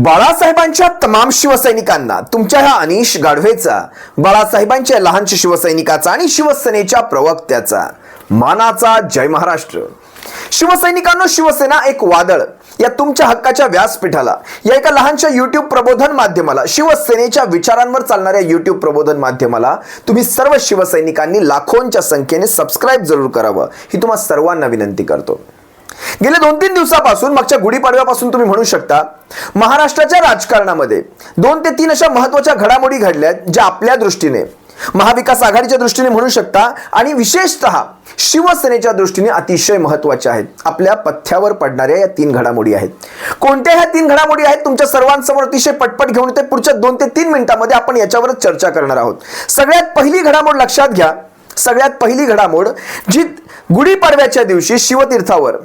बाळासाहेबांच्या तमाम शिवसैनिकांना तुमच्या ह्या अनिश गाढवेचा, बाळासाहेबांच्या लहानशा शिवसैनिकाचा आणि शिवसेनेच्या प्रवक्त्याचा मानाचा जय महाराष्ट्र. शिवसैनिकांनो, शिवसेना एक वादळ या तुमच्या हक्काच्या व्यासपीठाला, या एका लहानशा युट्यूब प्रबोधन माध्यमाला, शिवसेनेच्या विचारांवर चालणाऱ्या युट्यूब प्रबोधन माध्यमाला तुम्ही सर्व शिवसैनिकांनी लाखोंच्या संख्येने सबस्क्राईब जरूर करावं, ही तुम्हा सर्वांना विनंती करतो. गेल्या 2-3 दिवसापासून, मागच्या गुढीपाडव्यापासून तुम्ही म्हणू शकता, महाराष्ट्राच्या राजकारणामध्ये 2 ते 3 अशा महत्त्वाच्या घडामोडी घडल्यात ज्या आपल्या दृष्टीने, महाविकास आघाडीच्या दृष्टीने म्हणू शकता, आणि विशेषतः शिवसेनेच्या दृष्टीने अतिशय महत्त्वाच्या आहेत. आपल्या पथ्यावर पडणाऱ्या या 3 घडामोडी आहेत. कोणत्या ह्या 3 घडामोडी आहेत तुमच्या सर्वांसमोर अतिशय पटपट घेऊन येते. पुढच्या 2 ते 3 मिनिटांमध्ये आपण याच्यावरच चर्चा करणार आहोत. सगळ्यात पहिली घडामोड लक्षात घ्या. सगळ्यात पहिली घडामोड जी गुढीपाडव्याच्या दिवशी शिवतीर्थावर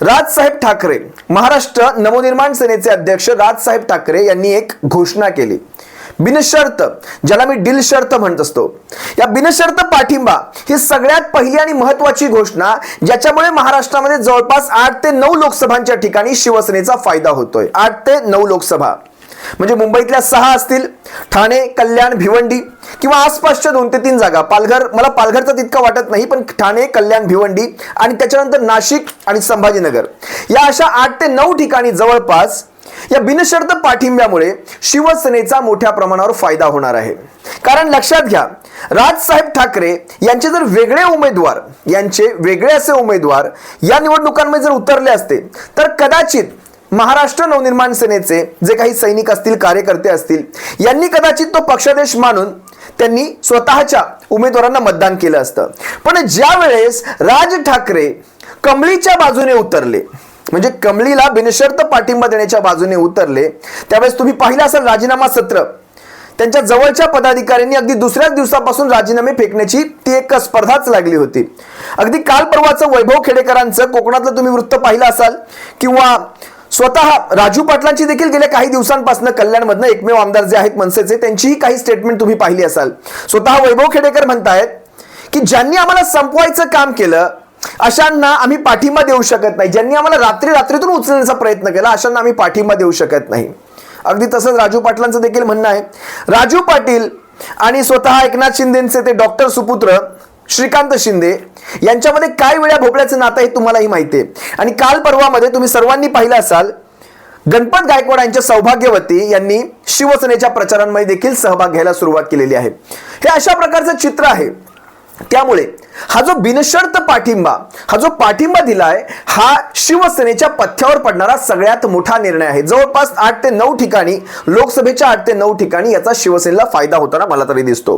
राजसाहेब ठाकरे, महाराष्ट्र नवनिर्माण सेनेचे अध्यक्ष राजसाहेब ठाकरे यांनी एक घोषणा केली. बिनशर्त, ज्याला मी डील शर्त म्हणत असतो, या बिनशर्त पाठिंबा ही सगळ्यात पहिली आणि महत्त्वाची घोषणा, ज्याच्यामुळे महाराष्ट्रामध्ये जवळपास 8 ते 9 लोकसभांच्या ठिकाणी शिवसेनेचा फायदा होतोय. 8 ते 9 लोकसभा म्हणजे मुंबईतल्या 6 असतील, ठाणे, कल्याण, भिवंडी किंवा आसपासच्या 2 ते 3 जागा. पालघर, मला पालघरचं तितकं वाटत नाही, पण ठाणे, कल्याण, भिवंडी आणि त्याच्यानंतर नाशिक आणि संभाजीनगर, या अशा 8 ते 9 ठिकाणी जवळपास या बिनशर्त पाठिंब्यामुळे शिवसेनेचा मोठ्या प्रमाणावर फायदा होणार आहे. कारण लक्षात घ्या, राजसाहेब ठाकरे यांचे जर वेगळे उमेदवार, यांचे वेगळे असे उमेदवार या निवडणुकांमध्ये जर उतरले असते, तर कदाचित महाराष्ट्र नवनिर्माण सेनेचे जे काही सैनिक असतील, कार्यकर्ते असतील, यांनी कदाचित तो पक्षादेश मानून त्यांनी स्वतःच्या उमेदवारांना मतदान केलं असतं. पण ज्या वेळेस राज ठाकरे कमळीच्या बाजूने उतरले, म्हणजे कमळीला बिनशर्त पाठिंबा देण्याच्या बाजूने उतरले, त्यावेळेस तुम्ही पाहिलं असेल राजीनामा सत्र. त्यांच्या जवळच्या पदाधिकाऱ्यांनी अगदी दुसऱ्याच दिवसापासून राजीनामे फेकण्याची ती एक स्पर्धाच लागली होती. अगदी काल परवाचं वैभव खेडेकरांचं कोकणातलं तुम्ही वृत्त पाहिलं असाल, किंवा स्वतः राजू पाटलांची देखील गेल्या काही दिवसांपासून कल्याणमधनं एकमेव आमदार जे आहेत मनसेचे, त्यांचीही काही स्टेटमेंट तुम्ही पाहिली असाल. स्वतः वैभव खेडेकर म्हणतायत की ज्यांनी आम्हाला संपवायचं काम केलं अशांना आम्ही पाठिंबा देऊ शकत नाही, ज्यांनी आम्हाला रात्रीतून उचलण्याचा प्रयत्न केला अशांना आम्ही पाठिंबा देऊ शकत नाही. अगदी तसंच राजू पाटलांचं देखील म्हणणं आहे. राजू पाटील आणि स्वतः एकनाथ शिंदेचे ते डॉक्टर सुपुत्र श्रीकांत शिंदे यांच्यामध्ये काय वेळा भोपळ्याचं नातं हे तुम्हालाही माहिती आहे. आणि काल परवामध्ये तुम्ही सर्वांनी पाहिलं असाल, गणपत गायकवाड यांच्या सौभाग्यवती यांनी शिवसेनेच्या प्रचारांमध्ये देखील सहभाग घ्यायला सुरुवात केलेली आहे. हे अशा प्रकारचं चित्र आहे. त्यामुळे हा जो बिनशर्त पाठिंबा, हा जो पाठिंबा दिलाय, हा शिवसेनेच्या पथ्यावर पडणारा सगळ्यात मोठा निर्णय आहे. जवळपास 8 ते 9 ठिकाणी, लोकसभेच्या 8 ते 9 ठिकाणी याचा शिवसेनेला फायदा होताना मला तरी दिसतो.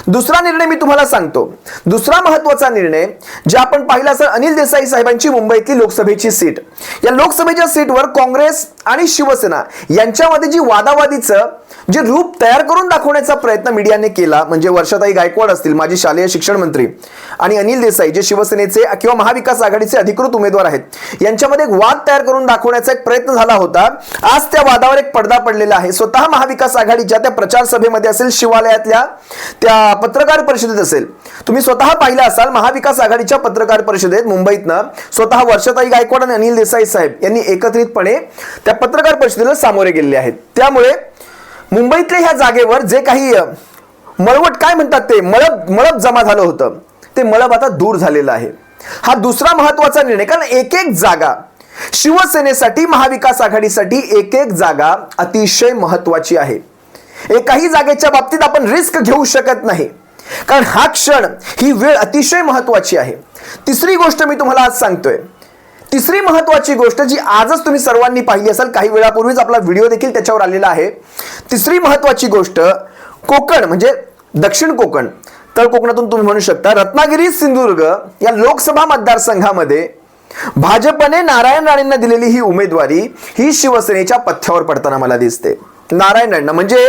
दुसरा निर्णय मी तुम्हाला सांगतो. दुसरा महत्त्वाचा निर्णय जे आपण पाहिला असेल, अनिल देसाई साहेबांची मुंबईतली लोकसभेची सीट. या लोकसभेच्या सीटवर काँग्रेस आणि शिवसेना यांच्यामध्ये जी वादावादीचं जे रूप तयार करून दाखवण्याचा प्रयत्न मीडियाने केला, म्हणजे वर्षाताई गायकवाड असतील, माजी शालेय शिक्षण मंत्री, आणि अनिल देसाई जे शिवसेनेचे किंवा महाविकास आघाडीचे अधिकृत उमेदवार आहेत, यांच्यामध्ये एक वाद तयार करून दाखवण्याचा एक प्रयत्न झाला होता. आज त्या वादावर एक पडदा पडलेला आहे. स्वतः महाविकास आघाडीच्या त्या प्रचार सभेमध्ये असेल, शिवालयातल्या त्या पत्रकार परिषदेत असेल, तुम्ही स्वतः पाहिलं असाल, महाविकास आघाडीच्या पत्रकार परिषदेत मुंबईतनं स्वतः वर्षाताई गायकवाड आणि अनिल देसाई साहेब यांनी एकत्रितपणे त्या पत्रकार परिषदेला सामोरे गेलेले आहेत. त्यामुळे मुंबईतल्या ह्या जागेवर जे काही मळवट, काय म्हणतात ते, मळब जमा झालं होतं, ते मळब आता दूर झालेलं आहे. हा दुसरा महत्वाचा निर्णय. कारण एक जागा शिवसेनेसाठी, महाविकास आघाडीसाठी एक जागा अतिशय महत्वाची आहे. एकाही जागेच्या बाबतीत आपण रिस्क घेऊ शकत नाही, कारण हा क्षण, ही वेळ अतिशय महत्वाची आहे. तिसरी गोष्ट मी तुम्हाला आज सांगतोय. तिसरी महत्वाची गोष्ट जी आजच तुम्ही सर्वांनी पाहिली असेल, काही वेळापूर्वीच आपला व्हिडिओ देखील त्याच्यावर आलेला आहे. तिसरी महत्वाची गोष्ट, कोकण म्हणजे दक्षिण कोकण, तळ कोकणातून तुम्ही म्हणू शकता, रत्नागिरी, सिंधुदुर्ग या लोकसभा मतदारसंघामध्ये भाजपने नारायण राणेंना दिलेली ही उमेदवारी, ही शिवसेनेच्या पथ्यावर पडताना मला दिसते. नारायण राणे म्हणजे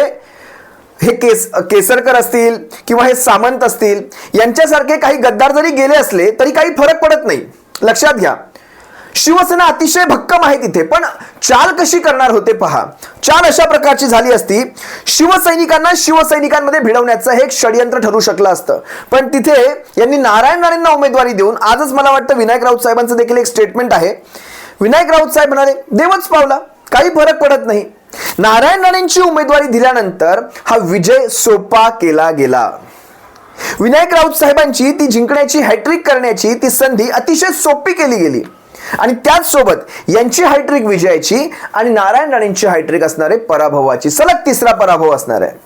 हे केसरकर असतील किंवा हे सामंत असतील, यांच्यासारखे काही गद्दार जरी गेले असले तरी काही फरक पडत नाही. लक्षात घ्या, शिवसेना अतिशय भक्कम आहे तिथे. पण चाल कशी करणार होते पहा. चाल अशा प्रकारची झाली असती, शिवसैनिकांना शिवसैनिकांमध्ये भिडवण्याचं हे एक षडयंत्र ठरू शकलं असतं. पण तिथे यांनी नारायण राणेंना उमेदवारी देऊन, आजच मला वाटतं विनायक राऊत साहेबांचं देखील एक स्टेटमेंट आहे. विनायक राऊत साहेब म्हणाले, देवच पावला, काही फरक पडत नाही. नारायण राणेंची उमेदवारी दिल्यानंतर हा विजय सोपा केला गेला. विनायक राऊत साहेबांची ती जिंकण्याची हॅट्रिक करण्याची ती संधी अतिशय सोपी केली गेली आणि त्याच सोबत यांची हॅट्रिक विजयाची आणि नारायण राणेंची हॅट्रिक असणार आहे पराभवाची. सलग तिसरा पराभव असणार आहे.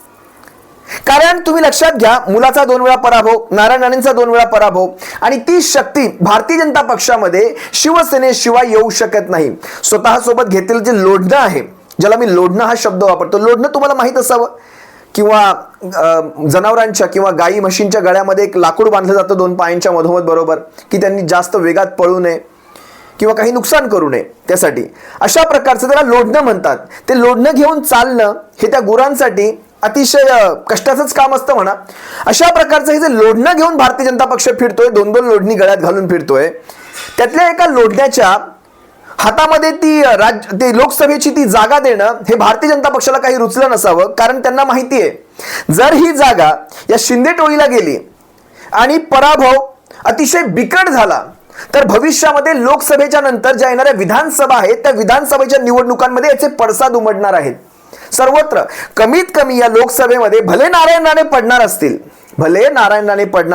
कारण तुम्ही लक्षात घ्या, मुलाचा 2 वेळा पराभव, नारायण राणेंचा 2 वेळा पराभव आणि ती शक्ती भारतीय जनता पक्षामध्ये शिवसेनेशिवाय येऊ शकत नाही. स्वतः सोबत घेतलेलं जे लोढणं आहे, ज्याला मी लोढणं हा शब्द वापरतो, लोढणं तुम्हाला माहित असावं, किंवा जनावरांच्या किंवा गाई म्हशींच्या गळ्यामध्ये एक लाकूड बांधलं जातं 2 पायांच्या मधोमध, बरोबर, की त्यांनी जास्त वेगात पळू नये किंवा काही नुकसान करू नये त्यासाठी. अशा प्रकारचं त्याला लोढणं म्हणतात. ते लोढणं घेऊन चालणं हे त्या गुरांसाठी अतिशय कष्टाचंच काम असतं म्हणा. अशा प्रकारचं हे जे लोढणं घेऊन भारतीय जनता पक्ष फिरतोय, 2-2 लोढणी गळ्यात घालून फिरतोय, त्यातल्या एका लोढण्याच्या हातामध्ये ती लोकसभेची ती जागा देणं हे भारतीय जनता पक्षाला काही रुचलं नसावं. कारण त्यांना माहिती आहे, जर ही जागा या शिंदे टोळीला गेली आणि पराभव अतिशय बिकट झाला तर भविष्यामध्ये लोकसभेच्या नंतर ज्या येणाऱ्या विधानसभा आहेत त्या विधानसभेच्या निवडणुकांमध्ये याचे पडसाद उमटणार आहेत सर्वत्र. कमीत कमी या लोकसभेमध्ये भले नारायण राणे पडणार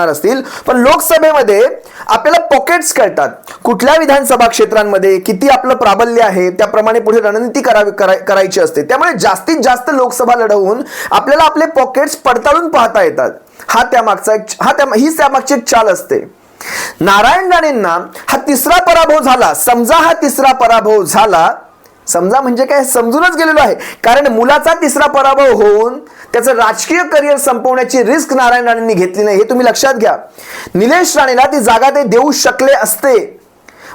असतील, पण लोकसभेमध्ये आपल्याला पॉकेट्स कळतात, कुठल्या विधानसभा क्षेत्रांमध्ये किती आपलं प्राबल्य आहे, त्याप्रमाणे पुढे रणनीती करायची असते. त्यामुळे जास्तीत जास्त लोकसभा लढवून आपल्याला आपले पॉकेट्स पडताळून पाहता येतात. हीच त्यामागची एक चाल असते. नारायण राणेंना हा तिसरा पराभव झाला. समजा हा तिसरा पराभव झाला, समजा म्हणजे काय, समजूनच गेलेलो आहे. कारण मुलाचा तिसरा पराभव होऊन त्याचं राजकीय करिअर संपवण्याची रिस्क नारायण राणेंनी घेतली नाही, हे तुम्ही लक्षात घ्या. निलेश राणेला ती जागा ते देऊ शकले असते.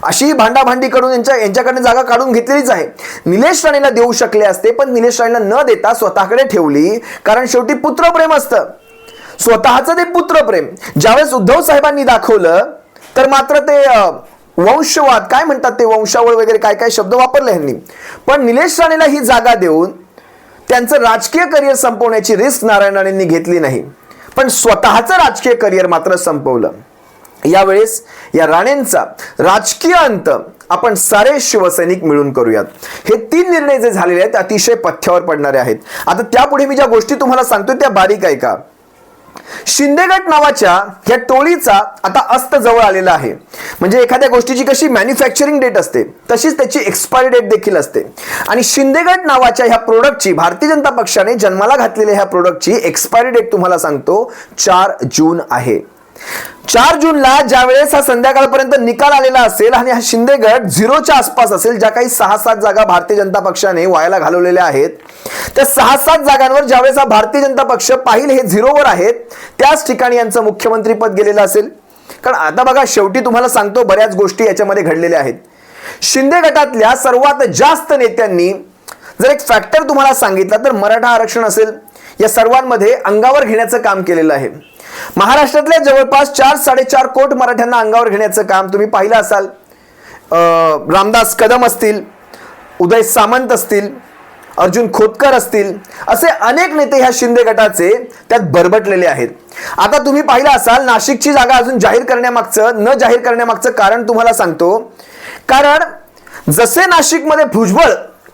अशी भांडाभांडी करून यांच्याकडे जागा काढून घेतलेलीच आहे. निलेश राणेला देऊ शकले असते, पण निलेश राणेला न देता स्वतःकडे ठेवली. कारण शेवटी पुत्रप्रेम असतं, स्वतःचं ते पुत्रप्रेम ज्यावेळेस उद्धव साहेबांनी दाखवलं तर मात्र ते वंशवाद काय म्हणतात, ते वंशावळ वगैरे काय काय शब्द वापरले ह्यांनी. पण निलेश राणेला ही जागा देऊन त्यांचं राजकीय करिअर संपवण्याची रिस्क नारायण राणेंनी घेतली नाही, पण स्वतःचं राजकीय करिअर मात्र संपवलं. यावेळेस या राणेंचा राजकीय अंत आपण सारे शिवसैनिक मिळून करूयात. हे 3 निर्णय जे झालेले आहेत अतिशय पथ्यावर पडणारे आहेत. आता त्यापुढे मी ज्या गोष्टी तुम्हाला सांगतोय त्या बारीक ऐका. शिंदे गट नावाच्या या टोळीचा आता अस्त जवळ आलेला आहे. म्हणजे एखाद्या गोष्टीची कशी मॅन्युफॅक्चरिंग डेट असते तशीच त्याची एक्सपायरी डेट देखील असते. आणि शिंदे गट नावाच्या ह्या प्रोडक्टची, भारतीय जनता पक्षाने जन्माला घातलेल्या ह्या प्रोडक्टची एक्सपायरी डेट तुम्हाला सांगतो 4 जून आहे. 4 जूनला ज्यावेळेस हा संध्याकाळपर्यंत निकाल आलेला असेल आणि हा शिंदे गट 0च्या आसपास असेल, ज्या काही 6-7 जागा भारतीय जनता पक्षाने वायाला घालवलेल्या आहेत, त्या 6-7 जागांवर ज्यावेळेस हा भारतीय जनता पक्ष पाहिल हे 0वर आहेत, त्याच ठिकाणी यांचं मुख्यमंत्री पद गेलेलं असेल. कारण आता बघा, शेवटी तुम्हाला सांगतो बऱ्याच गोष्टी याच्यामध्ये घडलेल्या आहेत. शिंदे गटातल्या सर्वात जास्त नेत्यांनी जर एक फॅक्टर तुम्हाला सांगितला तर मराठा आरक्षण असेल, या सर्वांमध्ये अंगावर घेण्याचं काम केलेलं आहे. महाराष्ट्रातल्या जवळपास 4-4.5 कोटी मराठ्यांना अंगावर घेण्याचं काम तुम्ही पाहिलं असाल. रामदास कदम असतील, उदय सामंत असतील, अर्जुन खोतकर असतील, असे अनेक नेते ह्या शिंदे गटाचे त्यात भरभटलेले आहेत. आता तुम्ही पाहिलं असाल, नाशिकची जागा अजून न जाहीर करण्यामागचं कारण तुम्हाला सांगतो. कारण जसे नाशिकमध्ये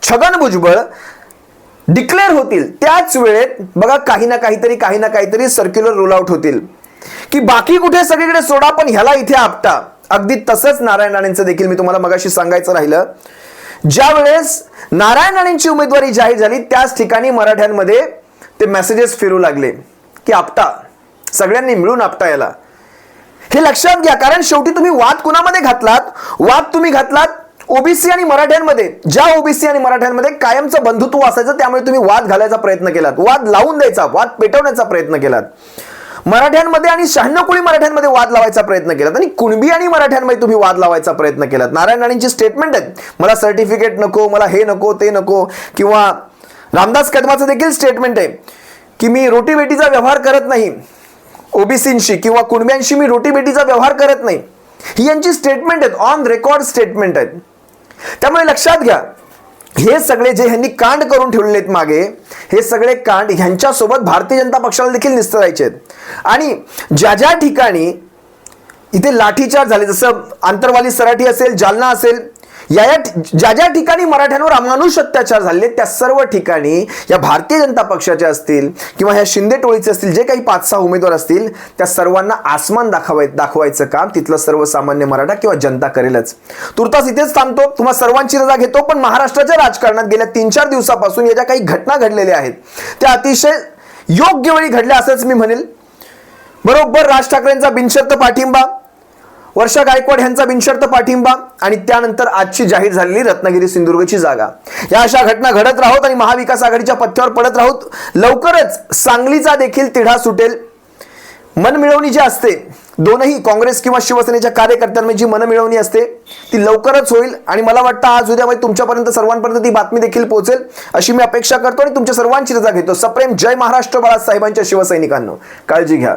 छगन भुजबळ डिक्लेअर होतील त्याच वेळेत बघा काही ना काहीतरी सर्क्युलर रोल आउट होतील की बाकी कुठे सगळीकडे सोडा पण ह्याला इथे आपटा. अगदी तसंच नारायण राणेंचं देखील मी तुम्हाला मगाशी सांगायचं राहिलं. ज्या वेळेस नारायण राणेंची उमेदवारी जाहीर झाली त्याच ठिकाणी मराठ्यांमध्ये ते मेसेजेस फिरू लागले की आपटा, सगळ्यांनी मिळून आपटा याला. हे लक्षात घ्या. कारण शेवटी तुम्ही वाद कुणामध्ये घातलात? ओबीसी आणि मराठ्यांमध्ये. ज्या ओबीसी आणि मराठ्यांमध्ये कायमचं बंधुत्व असायचं, त्यामुळे तुम्ही वाद घालायचा प्रयत्न केलात, वाद लावून द्यायचा, वाद पेटवण्याचा प्रयत्न केलात. मराठ्यांमध्ये आणि 96 कोळी मराठ्यांमध्ये वाद लावायचा प्रयत्न केलात आणि कुणबी आणि मराठ्यांमध्ये तुम्ही वाद लावायचा प्रयत्न केलात. नारायण राणेंची स्टेटमेंट आहे, मला सर्टिफिकेट नको, मला हे नको ते नको. किंवा रामदास कदमाचं देखील स्टेटमेंट आहे की मी रोटीबेटीचा व्यवहार करत नाही, ओबीसींशी किंवा कुणब्यांशी मी रोटीबेटीचा व्यवहार करत नाही. ही यांची स्टेटमेंट आहेत, ऑन रेकॉर्ड स्टेटमेंट आहेत. त्यामुळे लक्षात घ्या, हे सगळे जे ह्यांनी कांड करून ठेवलेले आहेत मागे, हे सगळे कांड ह्यांच्यासोबत भारतीय जनता पक्षाला देखील निस्तरायचे आहेत. आणि ज्या ठिकाणी इथे लाठीचार्ज झाले, जसं आंतरवाली सराठी असेल, जालना असेल, ज्या ज्या ठिकाणी मराठ्यांवर अमानुष अत्याचार झाले त्या सर्व ठिकाणी या भारतीय जनता पक्षाचे असतील किंवा ह्या शिंदे टोळीचे असतील, जे काही 5-6 उमेदवार असतील, त्या सर्वांना आसमान दाखवायचं काम तिथलं सर्वसामान्य मराठा किंवा जनता करेलच. तुर्तास इथेच थांबतो. तुम्हा सर्वांची रजा घेतो. पण महाराष्ट्राच्या राजकारणात गेल्या 3-4 दिवसापासून या ज्या काही घटना घडलेल्या आहेत त्या अतिशय योग्य वेळी घडल्या असंच मी म्हणेल. बरोबर राज ठाकरेंचा बिनशर्त पाठिंबा, वर्षा गायकवाड यांचा बिनशर्त पाठिंबा आणि त्यानंतर आजची जाहीर झालेली रत्नागिरी सिंधुदुर्गची जागा, या अशा घटना घडत राहोत आणि महाविकास आघाडीच्या पथ्यावर पडत राहोत. लवकरच सांगलीचा देखील तिढा सुटेल. मनमिळवणी जी असते दोनही काँग्रेस किंवा शिवसेनेच्या कार्यकर्त्यांमध्ये, जी मनमिळवणी असते ती लवकरच होईल आणि मला वाटतं आज उद्यामध्ये तुमच्यापर्यंत सर्वांपर्यंत ती बातमी देखील पोहोचेल अशी मी अपेक्षा करतो आणि तुमच्या सर्वांची रजा घेतो. सप्रेम जय महाराष्ट्र बाळासाहेबांच्या शिवसैनिकांनो, काळजी घ्या.